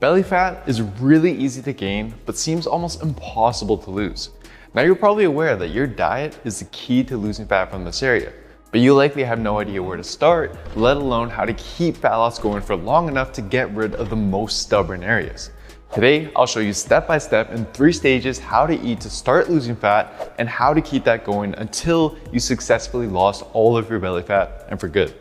Belly fat is really easy to gain, but seems almost impossible to lose. Now you're probably aware that your diet is the key to losing fat from this area, but you likely have no idea where to start, let alone how to keep fat loss going for long enough to get rid of the most stubborn areas. Today, I'll show you step by step in 3 stages how to eat to start losing fat and how to keep that going until you successfully lost all of your belly fat and for good.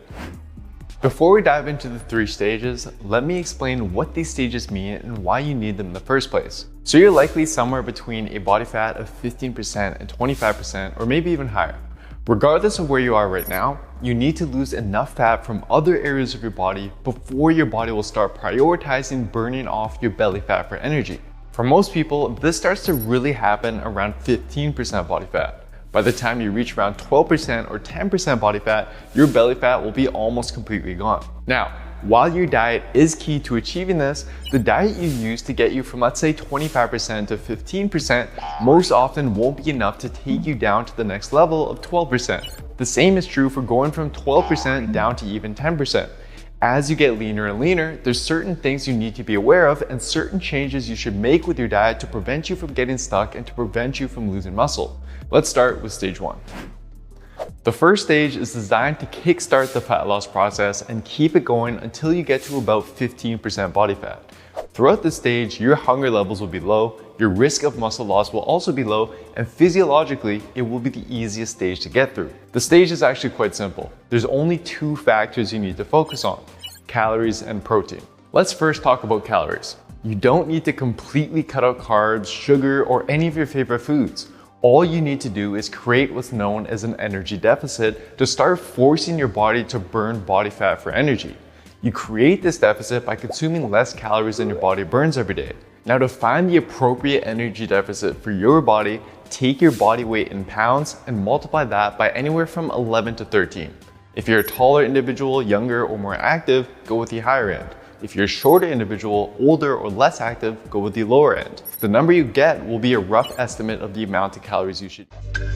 Before we dive into the 3 stages, let me explain what these stages mean and why you need them in the first place. So you're likely somewhere between a body fat of 15% and 25%, or maybe even higher. Regardless of where you are right now, you need to lose enough fat from other areas of your body before your body will start prioritizing burning off your belly fat for energy. For most people, this starts to really happen around 15% body fat. By the time you reach around 12% or 10% body fat, your belly fat will be almost completely gone. Now, while your diet is key to achieving this, the diet you use to get you from, let's say, 25% to 15% most often won't be enough to take you down to the next level of 12%. The same is true for going from 12% down to even 10%. As you get leaner and leaner, there's certain things you need to be aware of and certain changes you should make with your diet to prevent you from getting stuck and to prevent you from losing muscle. Let's start with stage 1. The first stage is designed to kickstart the fat loss process and keep it going until you get to about 15% body fat. Throughout this stage, your hunger levels will be low, your risk of muscle loss will also be low, and physiologically, it will be the easiest stage to get through. The stage is actually quite simple. There's only 2 factors you need to focus on: calories and protein. Let's first talk about calories. You don't need to completely cut out carbs, sugar, or any of your favorite foods. All you need to do is create what's known as an energy deficit to start forcing your body to burn body fat for energy. You create this deficit by consuming less calories than your body burns every day. Now, to find the appropriate energy deficit for your body, take your body weight in pounds and multiply that by anywhere from 11 to 13. If you're a taller individual, younger, or more active, go with the higher end. If you're a shorter individual, older, or less active, go with the lower end. The number you get will be a rough estimate of the amount of calories you should eat.